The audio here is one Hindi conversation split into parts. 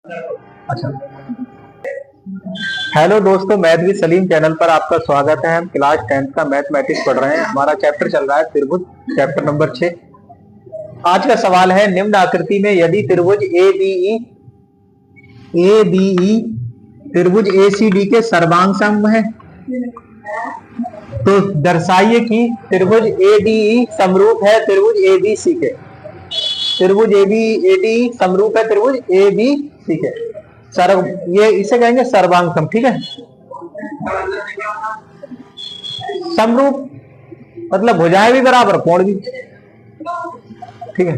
अच्छा, हेलो दोस्तों, मैथ विद सलीम चैनल पर आपका स्वागत है। हम क्लास 10th का मैथमेटिक्स पढ़ रहे हैं। हमारा चैप्टर चल रहा है त्रिभुज, चैप्टर नंबर 6। आज का सवाल है, निम्न आकृति में यदि त्रिभुज ए बी ई त्रिभुज ए सी डी के सर्वांग सम है तो दर्शाइए कि त्रिभुज ए डी ई समरूप है त्रिभुज ए बी सी के। त्रिभुज ए डी ई समरूप है त्रिभुज ए बी सी के। ये इसे कहेंगे सर्वांग सम। ठीक है, समरूप मतलब भुजाएं भी बराबर, कोण भी। ठीक है,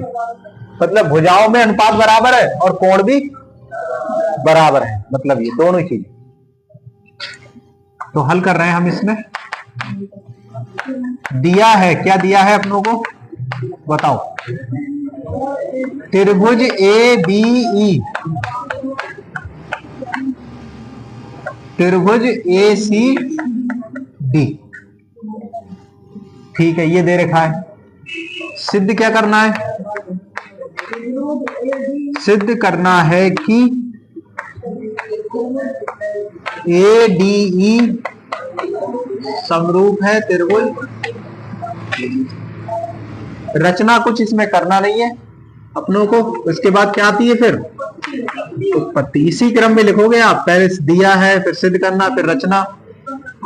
मतलब भुजाओं में अनुपात बराबर है और कोण भी बराबर है, मतलब ये दोनों चीज। तो हल कर रहे हैं हम। इसमें दिया है, क्या दिया है अपनों को बताओ। त्रिभुज ए बी ई त्रिभुज ए सी डी। ठीक है, ये दे रखा है। सिद्ध क्या करना है? सिद्ध करना है कि ए डी ई समरूप है त्रिभुज। रचना कुछ इसमें करना नहीं है अपनों को। उसके बाद क्या आती है फिर उत्पत्ति। इसी क्रम में लिखोगे आप, पहले दिया है फिर सिद्ध करना फिर रचना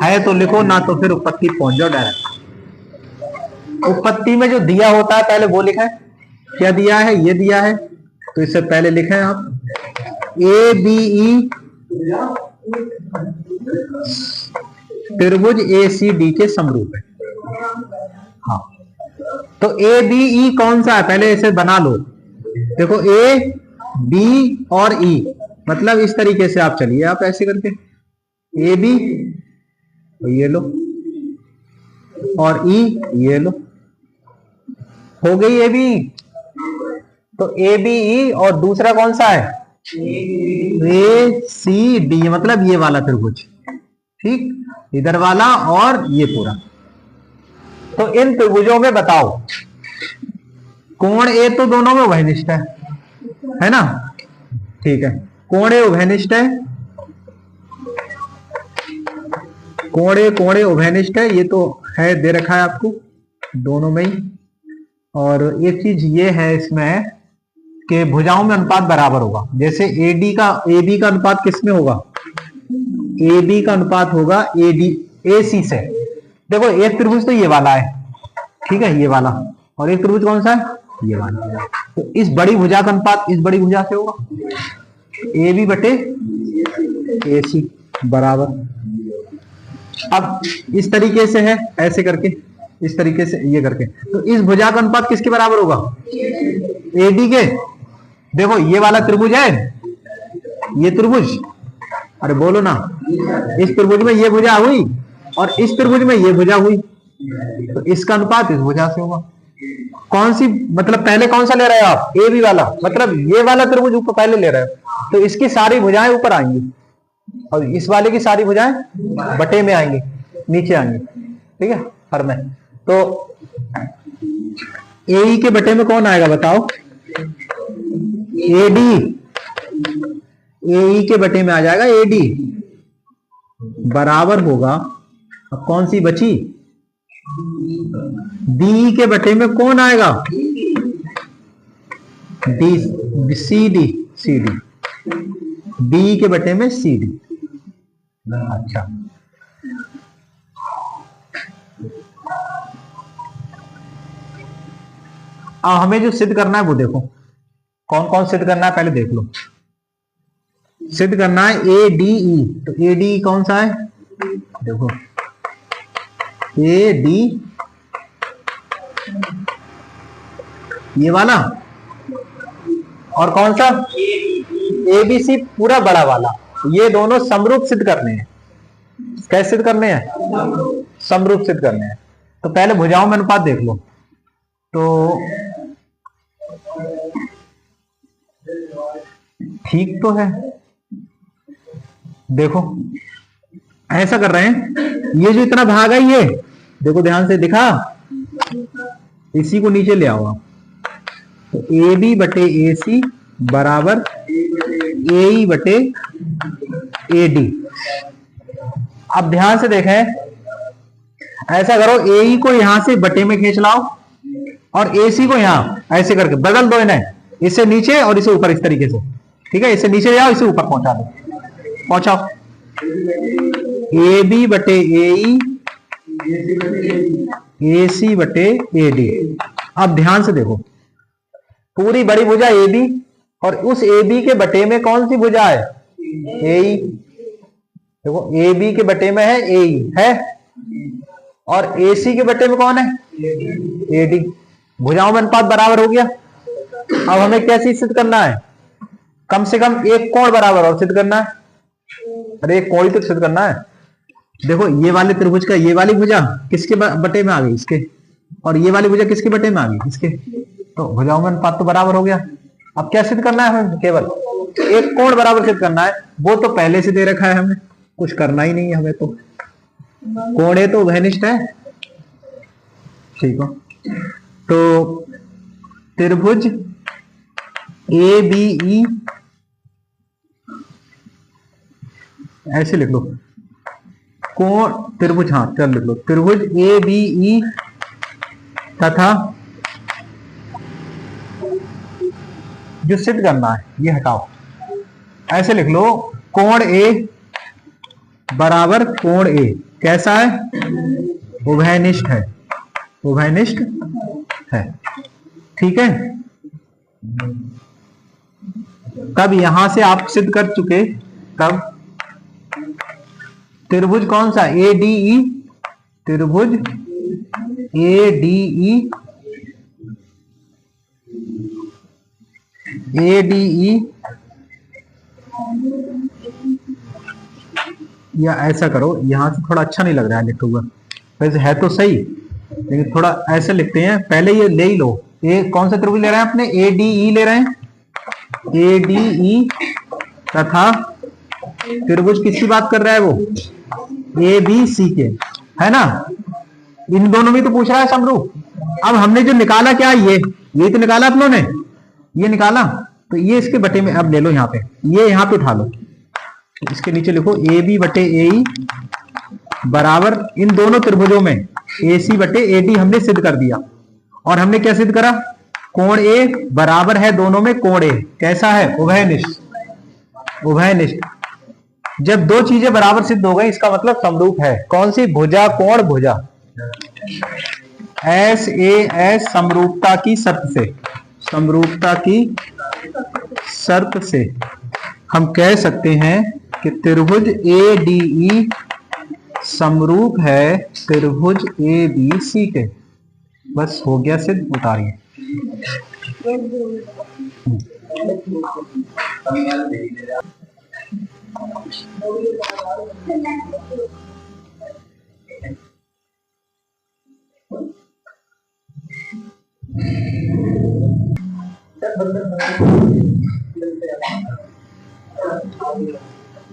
है तो लिखो, ना तो फिर उत्पत्ति पहुंच जाओ डायरेक्ट। उत्पत्ति में जो दिया होता है पहले वो लिखा है। क्या दिया है? ये दिया है, तो इससे पहले लिखे हैं आप ए बी ई त्रिभुज ए सी डी के समरूप है। हाँ, तो ए बी ई कौन सा है पहले इसे बना लो। देखो ए बी और ई, मतलब इस तरीके से आप चलिए, आप ऐसे करके ए बी ये लो और ई ये लो, हो गई ए बी। तो ए बी ई और दूसरा कौन सा है? ए सी डी, मतलब ये वाला त्रिभुज। ठीक, इधर वाला और ये पूरा। तो इन त्रिभुजों में बताओ कोण ए तो दोनों में उभयनिष्ठ है ना। ठीक है, कोण ए उभयनिष्ठ है, कोण ए उभयनिष्ठ है, ये तो है, दे रखा है आपको दोनों में ही। और एक चीज ये है इसमें कि भुजाओं में अनुपात बराबर होगा। जैसे ए बी का अनुपात किस में होगा? ए बी का अनुपात होगा ए सी से। देखो एक त्रिभुज तो ये वाला है, ठीक है, ये वाला, और एक त्रिभुज कौन सा है? ये वाला। तो इस बड़ी भुजा का अनुपात इस बड़ी भुजा से होगा, ए बी बटे ए सी बराबर। अब इस तरीके से है, ऐसे करके, इस तरीके से ये करके, तो इस भुजा का अनुपात किसके बराबर होगा? ए डी के। देखो ये वाला त्रिभुज है, ये त्रिभुज, अरे बोलो ना, इस त्रिभुज में ये भुजा हुई और इस त्रिभुज में ये भुजा हुई, तो इसका अनुपात इस भुजा से होगा। कौन सी, मतलब पहले कौन सा ले रहे हो आप? ए बी वाला, मतलब ये वाला त्रिभुज ऊपर पहले ले रहे हो, तो इसकी सारी भुजाएं ऊपर आएंगी और इस वाले की सारी भुजाएं बटे में आएंगी, नीचे आएंगी। ठीक है, हर में। तो ए ई के बटे में कौन आएगा बताओ? A D. ए ई के बटे में आ जाएगा ए डी, बराबर होगा। अब कौन सी बची? डी के बटे में कौन आएगा? D, C D, C D. D के बटे में सी डी। अच्छा, अब हमें जो सिद्ध करना है वो देखो, कौन कौन सिद्ध करना है पहले देख लो। सिद्ध करना है ए डी ई, तो ए डी कौन सा है? देखो ए डी ये वाला, और कौन सा? ए बी सी पूरा बड़ा वाला। ये दोनों समरूप सिद्ध करने हैं। कैसे सिद्ध करने हैं? समरूप सिद्ध करने हैं। तो पहले भुजाओं में अनुपात देख लो। तो ठीक तो है, देखो ऐसा कर रहे हैं, ये जो इतना भाग है ये देखो ध्यान से दिखा, इसी को नीचे ले आओ आप। तो ए बी बटे ए सी बराबर AE बटे AD। अब ध्यान से देखें, ऐसा करो, AE को यहां से बटे में खींच लाओ और AC को यहां ऐसे करके बदल दो इन्हें, इसे नीचे और इसे ऊपर, इस तरीके से। ठीक है, इसे नीचे जाओ, इसे ऊपर पहुंचा दो, पहुंचाओ। AB बटे AE, AC बटे AD। अब ध्यान से देखो, पूरी बड़ी भुजा AB और उस AB के बटे में कौन सी भुजा है? AE। देखो, AB के बटे में है AE है, और AC के बटे में कौन है? AD। भुजाओं में अनुपात बराबर हो गया। अब हमें क्या चीज सिद्ध करना है? कम से कम एक कोण बराबर और सिद्ध करना है। अरे एक कोण ही तो सिद्ध करना है। देखो, ये वाले त्रिभुज का ये वाली भुजा किसके बटे में आ गई? इसके। और ये वाली भुजा किसके बटे में आ गई? इसके। तो भुजाओं में अनुपात तो बराबर हो गया। अब क्या सिद्ध करना है हमें? केवल एक कोण बराबर सिद्ध करना है। वो तो पहले से दे रखा है, हमें कुछ करना ही नहीं है। हमें तो कोण A तो वहनिष्ठ है। ठीक है, तो त्रिभुज ABE ऐसे लिख लो, कोण त्रिभुज, हाँ चल लिख लो, त्रिभुज ABE तथा जो सिद्ध करना है ये हटाओ, ऐसे लिख लो, कोण A बराबर कोण A कैसा है? उभयनिष्ठ है। उभयनिष्ठ है। ठीक है, तब यहां से आप सिद्ध कर चुके। तब त्रिभुज कौन सा? ADE, त्रिभुज ADE, ADE या ऐसा करो, यहां से थोड़ा अच्छा नहीं लग रहा है लिखा हुआ, वैसे है तो सही, लेकिन थोड़ा ऐसे लिखते हैं। पहले ये ले ही लो, ये कौन सा त्रिभुज ले रहे हैं अपने? ADE ले रहे हैं। ADE तथा त्रिभुज किसकी बात कर रहा है वो? ABC के, है ना? इन दोनों में तो पूछ रहा है समरूप। अब हमने जो निकाला क्या? ये तो निकाला अपनों ने, ये निकाला, तो ये इसके बटे में अब ले लो, यहाँ पे ये यहाँ पे उठा लो, इसके नीचे लिखो AB बटे AE बराबर इन दोनों त्रिभुजों में AC बटे AD हमने सिद्ध कर दिया। और हमने क्या सिद्ध करा? कोण A बराबर है दोनों में कोण A कैसा है? उभयनिष्ठ। उभयनिष्ठ। जब दो चीजें बराबर सिद्ध हो गई, इसका मतलब समरूप है। कौन सी? भुजा कोण भुजा। SAS समरूपता की शर्त से, समरूपता की शर्त से हम कह सकते हैं कि त्रिभुज ADE समरूप है त्रिभुज ABC के। बस हो गया सिद्ध, उतारिए।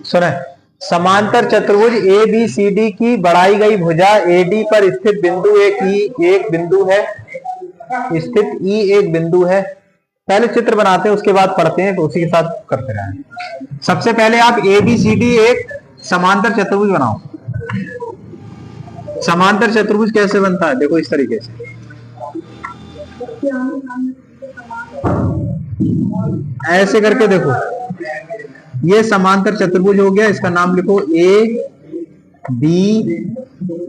सुने, समांतर चतुर्भुज ABCD की बढ़ाई गई भुजा AD पर स्थित बिंदु एक बिंदु है, स्थित E एक बिंदु है। पहले चित्र बनाते हैं, उसके बाद पढ़ते हैं, तो उसी के साथ करते रहें। सबसे पहले आप ABCD एक समांतर चतुर्भुज बनाओ। समांतर चतुर्भुज कैसे बनता है? देखो इस तरीके से, ऐसे करके देखो, ये समांतर चतुर्भुज हो गया। इसका नाम लिखो A, B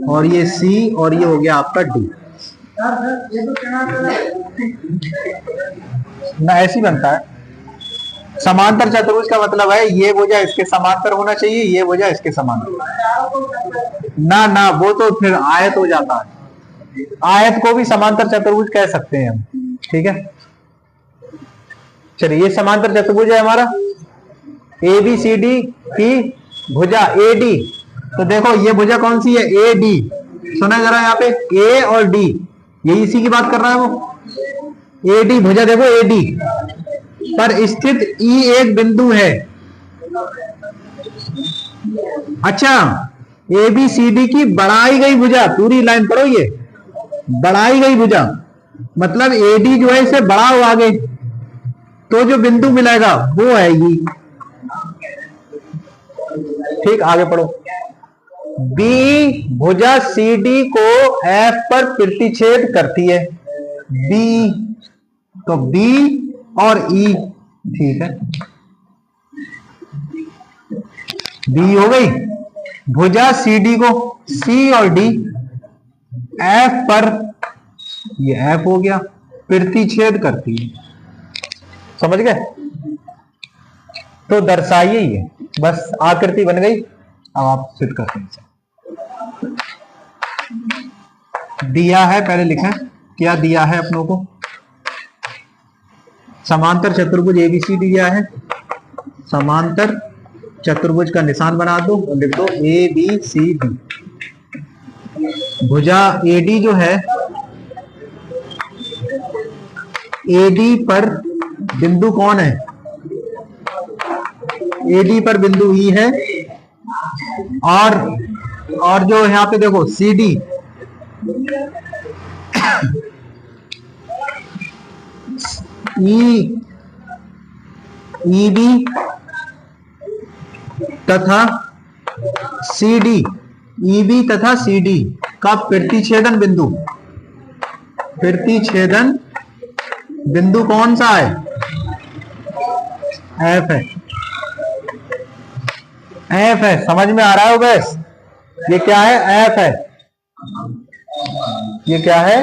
और ये C और ये हो गया आपका D। ना ऐसी बनता है समांतर चतुर्भुज का मतलब है ये भुजा इसके समांतर होना चाहिए, ये भुजा इसके समांतर। ना वो तो फिर आयत हो जाता है। आयत को भी समांतर चतुर्भुज कह सकते हैं हम। ठीक है, चलिए ये समांतर चतुर्भुज है हमारा ABCD की भुजा AD। तो देखो ये भुजा कौन सी है? AD। सुना जरा यहाँ पे A और D, यही इसी की बात कर रहा है वो। AD भुजा देखो, AD पर स्थित E एक बिंदु है। अच्छा, ABCD की बढ़ाई गई भुजा, पूरी लाइन पढ़ो, ये बढ़ाई गई भुजा मतलब AD जो है इसे बढ़ाओ आगे, तो जो बिंदु मिलेगा वो है ये। ठीक, आगे पढ़ो। बी भुजा सी डी को एफ पर प्रतिच्छेद करती है। बी, तो बी और ई, ठीक है, बी हो गई। भुजा सी डी को, सी और डी एफ पर, ये एफ हो गया, प्रतिच्छेद करती है। समझ गए? तो दर्शाइए ये, बस आकृति बन गई। अब आप सिद्ध करते हैं। दिया है, पहले लिखें क्या दिया है अपनों को। समांतर चतुर्भुज एबीसीडी दिया है। समांतर चतुर्भुज का निशान बना दो और लिख दो ए बी सी डी। भुजा एडी जो है, एडी पर बिंदु कौन है? एडी पर बिंदु ई है। और जो यहां पे देखो सी डी, ई बी तथा सी डी, ई बी तथा सी डी का प्रतिच्छेदन बिंदु, प्रतिच्छेदन बिंदु कौन सा है? एफ है। एफ है, समझ में आ रहा है बस? ये क्या है? एफ है। ये क्या है?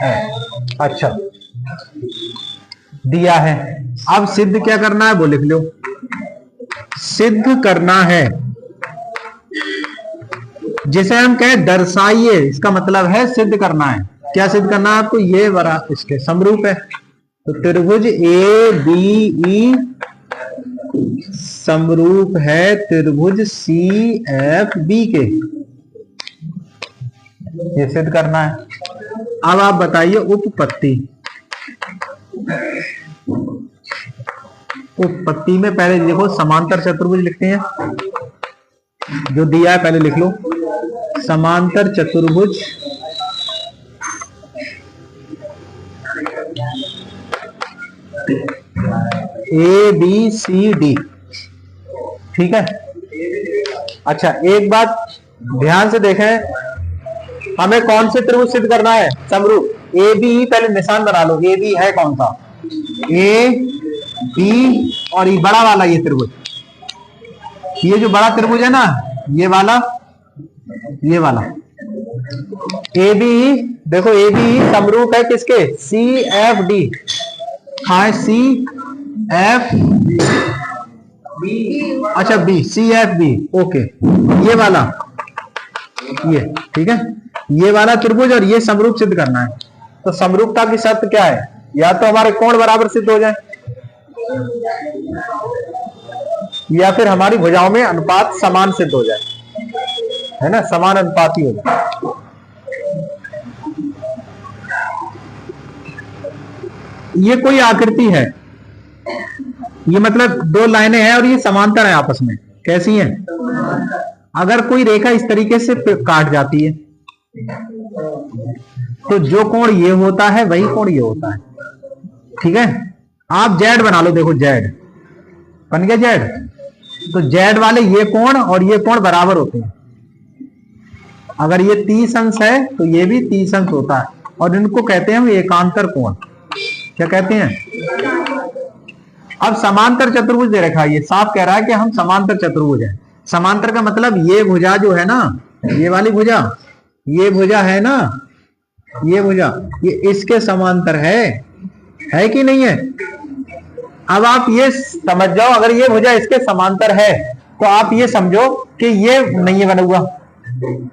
एफ। अच्छा, दिया है। अब सिद्ध क्या करना है वो लिख लो। सिद्ध करना है, जिसे हम कहें दर्शाइए, इसका मतलब है सिद्ध करना है। क्या सिद्ध करना है आपको? ये बरा इसके समरूप है। तो त्रिभुज ए बी ई समरूप है त्रिभुज सी एफ बी के। ये सिद्ध करना है। अब आप बताइए उपपत्ति। उपपत्ति में पहले देखो समांतर चतुर्भुज लिखते हैं, जो दिया है पहले लिख लो। समांतर चतुर्भुज ए बी सी डी, ठीक है। अच्छा, एक बात ध्यान से देखें, हमें कौन से त्रिभुज सिद्ध करना है? समरूप। ए बी, पहले निशान बना लो। ए बी है कौन सा? ए बी और ये बड़ा वाला, ये त्रिभुज, ये जो बड़ा त्रिभुज है ना, ये वाला, ये वाला ए बी। देखो ए बी समरूप है किसके? C F D. हाँ, सी एफ बी, अच्छा B, C F B, okay. ये वाला, ये ठीक है, ये वाला त्रिभुज और ये समरूप सिद्ध करना है। तो समरूपता की शर्त क्या है? या तो हमारे कोण बराबर सिद्ध हो जाए, या फिर हमारी भुजाओं में अनुपात समान सिद्ध हो जाए, है ना, समान अनुपाती हो जाए। ये कोई आकृति है, ये मतलब दो लाइनें हैं और ये समांतर है आपस में। कैसी हैं? अगर कोई रेखा इस तरीके से काट जाती है तो जो कोण ये होता है वही कोण ये होता है, ठीक है। आप जेड बना लो, देखो जेड बन गया जेड। तो जेड वाले ये कोण और ये कोण बराबर होते हैं। अगर ये 30 अंश है तो ये भी 30 अंश होता है, और इनको कहते हैं हम एकांतर कोण। क्या कहते हैं? अब समांतर चतुर्भुज दे रखा है, ये साफ कह रहा है कि हम समांतर चतुर्भुज है। समांतर का मतलब ये भुजा जो है ना, ये वाली भुजा, ये भुजा है ना, ये भुजा, ये इसके समांतर है कि नहीं है? अब आप ये समझ जाओ, अगर ये भुजा इसके समांतर है तो आप ये समझो कि ये नहीं है बना हुआ,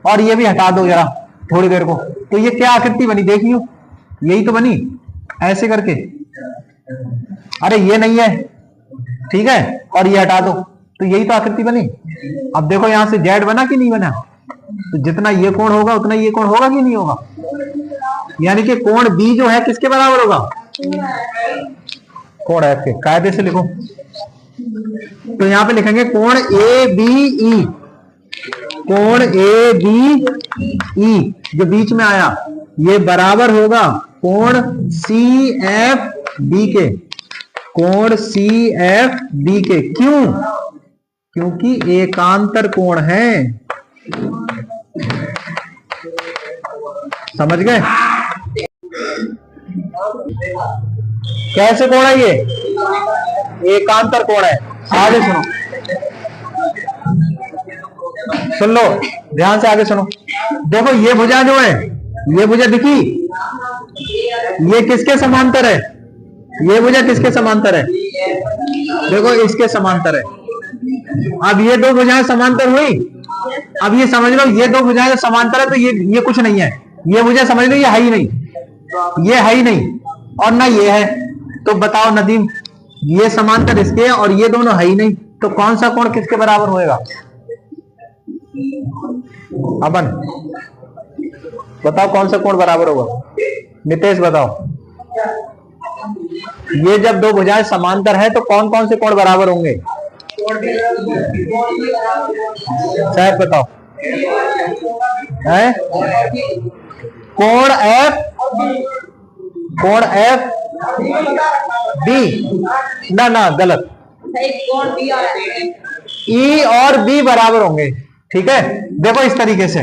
और ये भी हटा दो जरा थोड़ी देर को, तो ये क्या आकृति बनी देखियो, यही तो बनी ऐसे करके। अरे ये नहीं है, ठीक है, और ये हटा दो, तो यही तो आकृति बनी। अब देखो यहां से जेड बना कि नहीं बना? तो जितना ये कोण होगा उतना ये कोण होगा कि नहीं होगा? यानी कि कोण बी जो है किसके बराबर होगा? कोण एफ के। कायदे से लिखो, तो यहां पे लिखेंगे कोण ए बी ई, कोण ए बी ई जो बीच में आया ये बराबर होगा कोण सी एफ बी के, कोण सी एफ बी के। क्यों? क्योंकि एकांतर कोण है। समझ गए? कैसे कोण है ये? एकांतर कोण है। आगे सुनो, सुन लो ध्यान से, आगे सुनो। देखो ये भुजा जो है, ये भुजा दिखी, ये किसके समांतर है? ये भुजा किसके समांतर है? देखो इसके समांतर है। अब ये दो भुजाएं समांतर हुई। अब ये समझ लो, ये दो भुजाएं समांतर है तो ये कुछ नहीं है। ये भुजा समझ लो ये है ही नहीं, ये है ही नहीं, और ना ये है। तो बताओ नदीम, ये समांतर इसके और ये दोनों है ही नहीं, तो कौन सा कोण किसके बराबर होएगा? अपन बताओ कौन सा कोण बराबर होगा? नितेश बताओ। ये जब दो भुजाएं समांतर है तो कौन कौन से कोण बराबर होंगे? शायद बताओ। है कोण एफ, कोण एफ बी, ना गलत, ई और बी बराबर होंगे। ठीक है, देखो इस तरीके से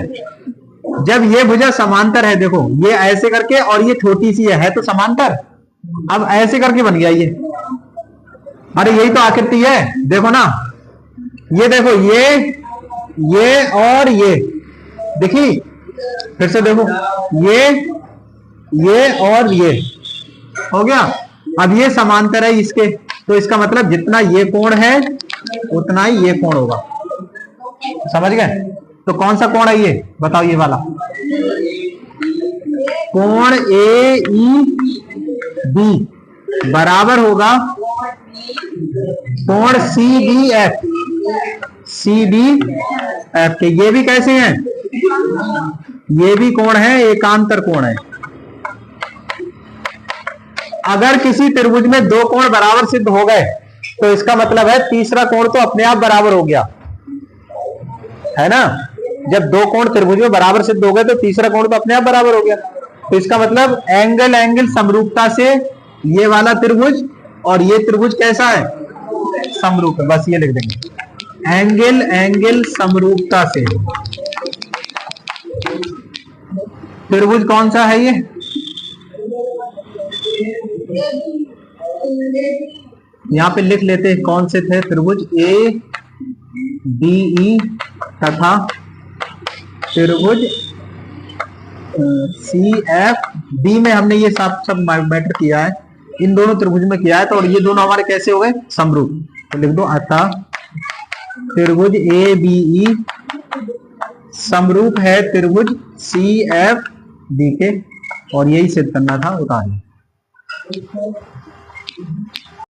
जब ये भुजा समांतर है, देखो ये ऐसे करके और ये छोटी सी है तो समांतर। अब ऐसे करके बन गया ये, अरे यही तो आकृति है। देखो ना, ये देखो ये और ये देखी, फिर से देखो ये और ये हो गया। अब ये समांतर है इसके, तो इसका मतलब जितना ये कोण है उतना ही ये कोण होगा। समझ गए? तो कौन सा कोण है ये बताओ? ये वाला कोण ए ई बी बराबर होगा कोण C D F, C D F के। ये भी कैसे हैं? ये भी कोण है, एकांतर कोण है। अगर किसी त्रिभुज में दो कोण बराबर सिद्ध हो गए तो इसका मतलब है तीसरा कोण तो अपने आप बराबर हो गया, है ना? जब दो कोण त्रिभुज में बराबर सिद्ध हो गए तो तीसरा कोण तो अपने आप बराबर हो गया। तो इसका मतलब एंगल एंगल समरूपता से ये वाला त्रिभुज और ये त्रिभुज कैसा है? समरूप है। बस ये लिख देंगे, एंगल एंगल समरूपता से त्रिभुज कौन सा है? ये यहां पे लिख लेते हैं कौन से थे त्रिभुज, ए डी ई तथा त्रिभुज सी एफ डी में हमने ये सब मैटर किया है, इन दोनों त्रिभुज में किया है। तो और ये दोनों हमारे कैसे हो गए? समरूप। तो लिख दो, अतः त्रिभुज ए बी ई समरूप है त्रिभुज सी एफ डी के, और यही सिद्ध करना था उतार।